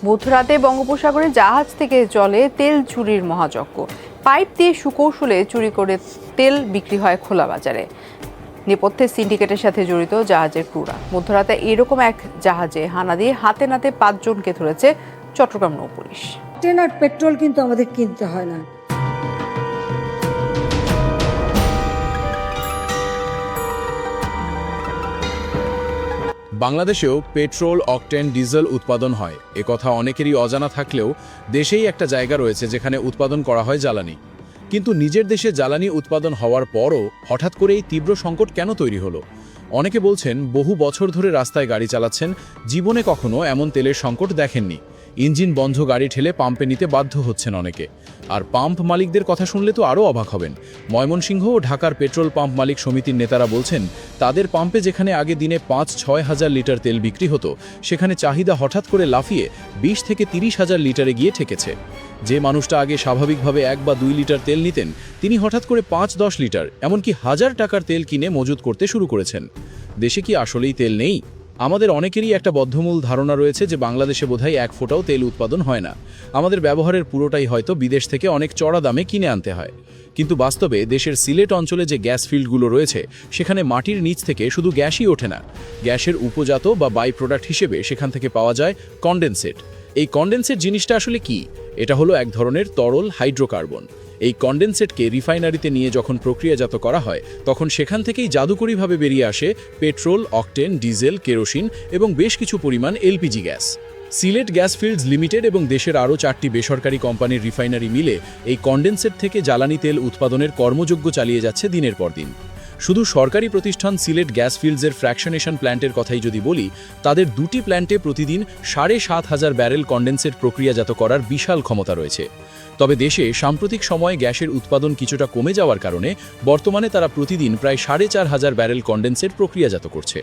মধ্যরাতে বঙ্গোপসাগরে জাহাজ থেকে চলে তেল চুরির মহাযজ্ঞ। পাইপ দিয়ে সুকৌশলে চুরি করে তেল বিক্রি হয় খোলা বাজারে। নেপথ্যে সিন্ডিকেটের সাথে জড়িত জাহাজের ক্রুরা। মধ্যরাতে এরকম এক জাহাজে হানা দিয়ে হাতে নাতে 5 জনকে ধরেছে চট্টগ্রাম নৌপুলিশ। আর পেট্রোল কিন্তু আমাদের কিনতে হয় না। বাংলাদেশেও পেট্রোল, অকটেন, ডিজেল উৎপাদন হয়। কথা অনেকেরই অজানা থাকলেও দেশেই একটা জায়গা রয়েছে যেখানে উৎপাদন করা হয় জ্বালানি। কিন্তু নিজের দেশে জ্বালানি উৎপাদন হওয়ার পরও হঠাৎ করে এই তীব্র সংকট কেন তৈরি হলো? অনেকে বলছেন বহু বছর ধরে রাস্তায় গাড়ি চালাচ্ছেন, জীবনে কখনো এমন তেলের সংকট দেখেননি। ইঞ্জিন বন্ধ গাড়ি ঠেলে পাম্পে নিতে বাধ্য হচ্ছেন অনেকে। আর পাম্প মালিকদের কথা শুনলে তো আরও অবাক হবেন। ময়মনসিংহ ও ঢাকার পেট্রোল পাম্প মালিক সমিতির নেতারা বলছেন, তাদের পাম্পে যেখানে আগে দিনে 5-6 হাজার লিটার তেল বিক্রি হতো, সেখানে চাহিদা হঠাৎ করে লাফিয়ে 20 থেকে 30 হাজার লিটারে গিয়ে ঠেকেছে। যে মানুষটা আগে স্বাভাবিকভাবে 1 বা 2 লিটার তেল নিতেন, তিনি হঠাৎ করে 5-10 লিটার, এমনকি 1000 টাকার তেল কিনে মজুত করতে শুরু করেছেন। দেশে কি আসলেই তেল নেই? আমাদের অনেকেরই একটা বদ্ধমূল ধারণা রয়েছে যে বাংলাদেশে বোধহয় 1 ফোঁটাও তেল উৎপাদন হয় না। আমাদের ব্যবহারের পুরোটাই হয়তো বিদেশ থেকে অনেক চড়া দামে কিনে আনতে হয়। কিন্তু বাস্তবে দেশের সিলেট অঞ্চলে যে গ্যাস ফিল্ডগুলো রয়েছে, সেখানে মাটির নিচ থেকে শুধু গ্যাসই ওঠে না, গ্যাসের উপজাত বা বাই প্রোডাক্ট হিসেবে সেখান থেকে পাওয়া যায় কনডেনসেট। এই কনডেনসেট জিনিসটা আসলে কি? এটা হলো এক ধরনের তরল হাইড্রোকার্বন। এই কনডেনসেটকে রিফাইনারিতে নিয়ে যখন প্রক্রিয়াজাত করা হয়, তখন সেখান থেকেই জাদুকরীভাবে বেরিয়ে আসে পেট্রোল, অকটেন, ডিজেল, কেরোসিন এবং বেশ কিছু পরিমাণ LPG gas. Sylhet gas fields limited এবং দেশের আরও 4টি বেসরকারি কোম্পানির রিফাইনারি মিলে এই কনডেনসেট থেকে জ্বালানি তেল উৎপাদনের কর্মযজ্ঞ চালিয়ে যাচ্ছে দিনের পর দিন। শুধু সরকারি প্রতিষ্ঠান সিলেট গ্যাস ফিল্ডসের ফ্র্যাকশনেশন প্ল্যান্টের কথাই যদি বলি, তাদের 2টি প্ল্যান্টে প্রতিদিন 7,500 ব্যারেল কনডেনসেট প্রক্রিয়াজাত করার বিশাল ক্ষমতা রয়েছে। তবে দেশে সাম্প্রতিক সময়ে গ্যাসের উৎপাদন কিছুটা কমে যাওয়ার কারণে বর্তমানে তারা প্রতিদিন প্রায় 4,500 ব্যারেল কনডেনসেট প্রক্রিয়াজাত করছে।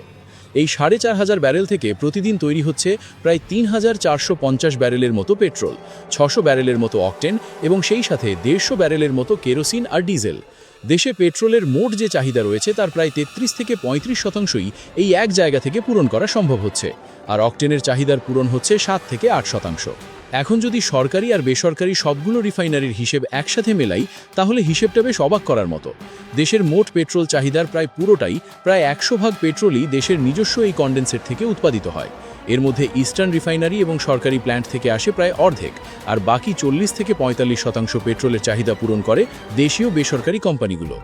এই 4,500 ব্যারেল থেকে প্রতিদিন তৈরি হচ্ছে প্রায় 3,450 ব্যারেলের মতো পেট্রোল, 600 ব্যারেলের মতো অকটেন এবং সেই সাথে 150 ব্যারেলের মতো কেরোসিন আর ডিজেল। দেশে পেট্রোলের মোট যে চাহিদা রয়েছে তার প্রায় 33 থেকে 35% এই এক জায়গা থেকে পূরণ করা সম্ভব হচ্ছে, আর অকটেনের চাহিদার পূরণ হচ্ছে 7 থেকে 8%। এখন যদি সরকারি আর বেসরকারি সবগুলো রিফাইনারির হিসেব একসাথে মেলাই, তাহলে হিসেবটা বেশ অবাক করার মতো। দেশের মোট পেট্রোল চাহিদার প্রায় পুরোটাই, প্রায় 100% পেট্রোলই দেশের নিজস্ব এই কনডেনসেট থেকে উৎপাদিত হয়। এর মধ্যে ইস্টার্ন রিফাইনারি এবং সরকারি প্ল্যান্ট থেকে আসে প্রায় অর্ধেক, আর বাকি 40 থেকে 45% পেট্রোলের চাহিদা পূরণ করে দেশীয় বেসরকারি কোম্পানিগুলো।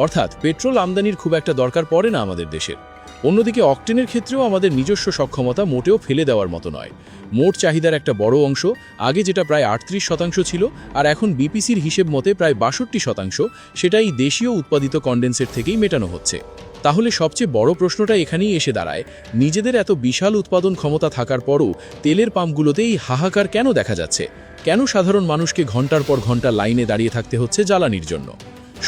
অর্থাৎ পেট্রোল আমদানির খুব একটা দরকার পড়ে না আমাদের দেশের। অন্যদিকে অকটেনের ক্ষেত্রেও আমাদের নিজস্ব সক্ষমতা মোটেও ফেলে দেওয়ার মতো নয়। মোট চাহিদার একটা বড় অংশ, আগে যেটা প্রায় 38% ছিল আর এখন বিপিসির হিসেব মতে প্রায় 62%, সেটাই দেশীয় উৎপাদিত কনডেনসেট থেকেই মেটানো হচ্ছে। তাহলে সবচেয়ে বড় প্রশ্নটা এখানেই এসে দাঁড়ায়, নিজেদের এত বিশাল উৎপাদন ক্ষমতা থাকার পরও তেলের পাম্পগুলোতেই হাহাকার কেন দেখা যাচ্ছে? কেন সাধারণ মানুষকে ঘন্টার পর ঘন্টা লাইনে দাঁড়িয়ে থাকতে হচ্ছে জ্বালানির জন্য?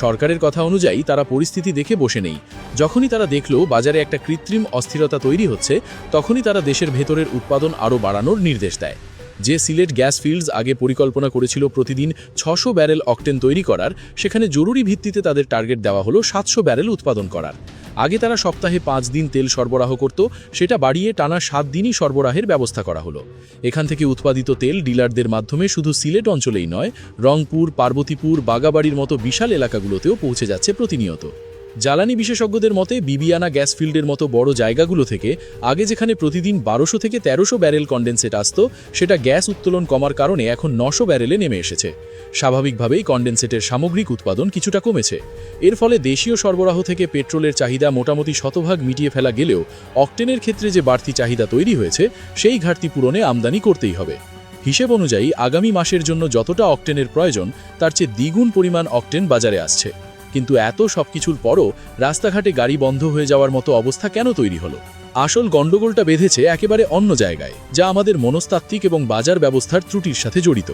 সরকারের কথা অনুযায়ী তারা পরিস্থিতি দেখে বসে নেই। যখনই তারা দেখলো বাজারে একটা কৃত্রিম অস্থিরতা তৈরি হচ্ছে, তখনই তারা দেশের ভেতরের উৎপাদন আরও বাড়ানোর নির্দেশ দেয়। যে সিলেট গ্যাস ফিল্ডস আগে পরিকল্পনা করেছিল প্রতিদিন 600 ব্যারেল অকটেন তৈরি করার, সেখানে জরুরি ভিত্তিতে তাদের টার্গেট দেওয়া হলো 700 ব্যারেল উৎপাদন করার। আগে তারা সপ্তাহে 5 দিন তেল সরবরাহ করত, সেটা বাড়িয়ে টানা 7 দিনই সরবরাহের ব্যবস্থা করা হলো। এখান থেকে উৎপাদিত তেল ডিলারদের মাধ্যমে শুধু সিলেট অঞ্চলেই নয়, রংপুর, পার্বতীপুর, বাগাবাড়ির মতো বিশাল এলাকাগুলোতেও পৌঁছে যাচ্ছে প্রতিনিয়ত। জ্বালানি বিশেষজ্ঞদের মতে বিবিয়ানা গ্যাস ফিল্ডের মতো বড় জায়গাগুলো থেকে আগে যেখানে প্রতিদিন 1200 থেকে 1300 ব্যারেল কনডেনসেট আসত, সেটা গ্যাস উত্তোলন কমার কারণে এখন 900 ব্যারেলে নেমে এসেছে। স্বাভাবিকভাবেই কনডেনসেটের সামগ্রিক উৎপাদন কিছুটা কমেছে। এর ফলে দেশীয় সরবরাহ থেকে পেট্রোলের চাহিদা মোটামুটি শতভাগ মিটিয়ে ফেলা গেলেও অকটেনের ক্ষেত্রে যে বাড়তি চাহিদা তৈরি হয়েছে, সেই ঘাটতি পূরণে আমদানি করতেই হবে। হিসেব অনুযায়ী আগামী মাসের জন্য যতটা অকটেনের প্রয়োজন, তার চেয়ে দ্বিগুণ পরিমাণ অকটেন বাজারে আসছে। কিন্তু এত সবকিছুর পরও রাস্তাঘাটে গাড়ি বন্ধ হয়ে যাওয়ার মতো অবস্থা কেন তৈরি হলো? আসল গণ্ডগোলটা বেঁধেছে একেবারে অন্য জায়গায়, যা আমাদের মনস্তাত্ত্বিক এবং বাজার ব্যবস্থার ত্রুটির সাথে জড়িত।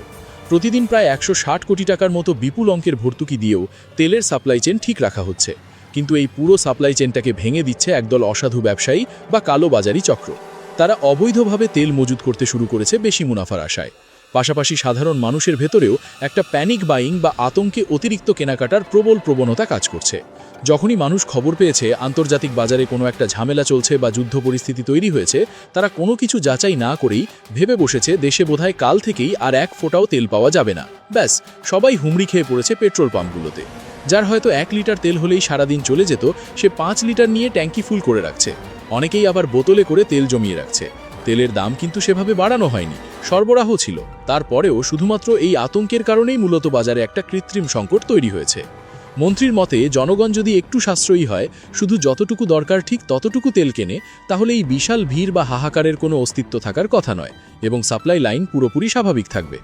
প্রতিদিন প্রায় 160 কোটি টাকার মতো বিপুল অঙ্কের ভর্তুকি দিয়েও তেলের সাপ্লাই চেন ঠিক রাখা হচ্ছে, কিন্তু এই পুরো সাপ্লাই চেনটাকে ভেঙে দিচ্ছে একদল অসাধু ব্যবসায়ী বা কালোবাজারি চক্র। তারা অবৈধভাবে তেল মজুত করতে শুরু করেছে বেশি মুনাফার আশায়। পাশাপাশি সাধারণ মানুষের ভেতরেও একটা প্যানিক বাইং বা আতঙ্কে অতিরিক্ত কেনাকাটার প্রবল প্রবণতা কাজ করছে। যখনই মানুষ খবর পেয়েছে আন্তর্জাতিক বাজারে কোনো একটা ঝামেলা চলছে বা যুদ্ধ পরিস্থিতি তৈরি হয়েছে, তারা কোনো কিছু যাচাই না করেই ভেবে বসেছে দেশে বোধহয় কাল থেকেই আর এক ফোঁটাও তেল পাওয়া যাবে না। ব্যাস, সবাই হুমড়ি খেয়ে পড়েছে পেট্রোল পাম্পগুলোতে। যার হয়তো 1 লিটার তেল হলেই সারাদিন চলে যেত, সে 5 লিটার নিয়ে ট্যাঙ্কি ফুল করে রাখছে। অনেকেই আবার বোতলে করে তেল জমিয়ে রাখছে। তেলের দাম কিন্তু সেভাবে বাড়ানো হয়নি, সরবরাহ ছিল। তারপরেও শুধুমাত্র এই আতঙ্কের কারণেই মূলত বাজারে একটা কৃত্রিম সংকট তৈরি হয়েছে। মন্ত্রীর মতে জনগণ যদি একটু সাশ্রয়ী হয়, শুধু যতটুকু দরকার ঠিক ততটুকু তেল কেনে, তাহলে এই বিশাল ভিড় বা হাহাকারের কোনো অস্তিত্ব থাকার কথা নয় এবং সাপ্লাই লাইন পুরোপুরি স্বাভাবিক থাকবে।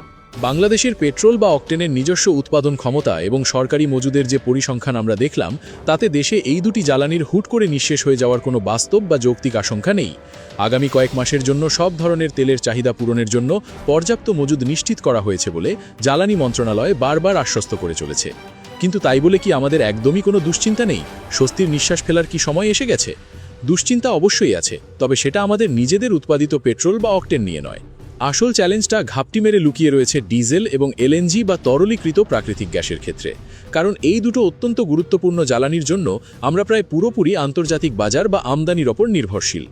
বাংলাদেশের পেট্রোল বা অকটেনের নিজস্ব উৎপাদন ক্ষমতা এবং সরকারি মজুদের যে পরিসংখ্যান আমরা দেখলাম, তাতে দেশে এই দুটি জ্বালানির হুট করে নিঃশেষ হয়ে যাওয়ার কোনো বাস্তব বা যৌক্তিক আশঙ্কা নেই। আগামী কয়েক মাসের জন্য সব ধরনের তেলের চাহিদা পূরণের জন্য পর্যাপ্ত মজুদ নিশ্চিত করা হয়েছে বলে জ্বালানি মন্ত্রণালয় বারবার আশ্বস্ত করে চলেছে। কিন্তু তাই বলে কি আমাদের একদমই কোনো দুশ্চিন্তা নেই? স্বস্তির নিঃশ্বাস ফেলার কি সময় এসে গেছে? দুশ্চিন্তা অবশ্যই আছে, তবে সেটা আমাদের নিজেদের উৎপাদিত পেট্রোল বা অকটেন নিয়ে নয়। আসল চ্যালেঞ্জটা ঘাপটি মেরে লুকিয়ে রয়েছে ডিজেল এবং এলএনজি বা তরলীকৃত প্রাকৃতিক গ্যাসের ক্ষেত্রে। কারণ এই দুটো অত্যন্ত গুরুত্বপূর্ণ জ্বালানির জন্য আমরা প্রায় পুরোপুরি আন্তর্জাতিক বাজার বা আমদানির ওপর নির্ভরশীল।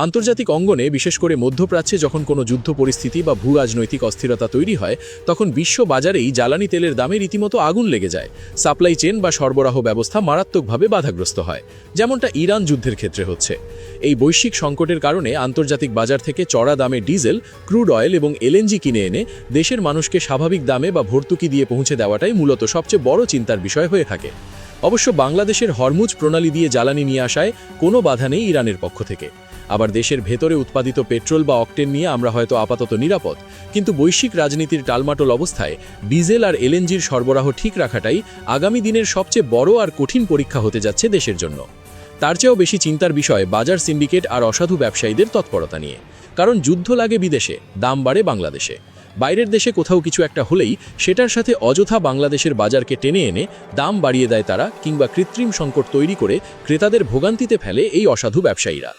আন্তর্জাতিক অঙ্গনে, বিশেষ করে মধ্যপ্রাচ্যে যখন কোনো যুদ্ধ পরিস্থিতি বা ভূ রাজনৈতিক অস্থিরতা তৈরি হয়, তখন বিশ্ব বাজারেই জ্বালানি তেলের দামে রীতিমতো আগুন লেগে যায়। সাপ্লাই চেন বা সরবরাহ ব্যবস্থা মারাত্মকভাবে বাধাগ্রস্ত হয়, যেমনটা ইরান যুদ্ধের ক্ষেত্রে হচ্ছে। এই বৈশ্বিক সংকটের কারণে আন্তর্জাতিক বাজার থেকে চড়া দামে ডিজেল, ক্রুড অয়েল এবং এলএনজি কিনে এনে দেশের মানুষকে স্বাভাবিক দামে বা ভর্তুকি দিয়ে পৌঁছে দেওয়াটাই মূলত সবচেয়ে বড় চিন্তার বিষয় হয়ে থাকে। অবশ্য বাংলাদেশের হরমুজ প্রণালী দিয়ে জ্বালানি নিয়ে আসায় কোনো বাধা নেই ইরানের পক্ষ থেকে। আবার দেশের ভেতরে উৎপাদিত পেট্রোল বা অকটেন নিয়ে আমরা হয়তো আপাতত নিরাপদ, কিন্তু বৈশ্বিক রাজনীতির টালমাটোল অবস্থায় ডিজেল আর এলএনজির সরবরাহ ঠিক রাখাটাই আগামী দিনের সবচেয়ে বড় আর কঠিন পরীক্ষা হতে যাচ্ছে দেশের জন্য। তার চেয়েও বেশি চিন্তার বিষয় বাজার সিন্ডিকেট আর অসাধু ব্যবসায়ীদের তৎপরতা নিয়ে। কারণ যুদ্ধ লাগে বিদেশে, দাম বাড়ে বাংলাদেশে। বাইরের দেশে কোথাও কিছু একটা হলেই সেটার সাথে অযথা বাংলাদেশের বাজারকে টেনে এনে দাম বাড়িয়ে দেয় তারা, কিংবা কৃত্রিম সংকট তৈরি করে ক্রেতাদের ভোগান্তিতে ফেলে এই অসাধু ব্যবসায়ীরা।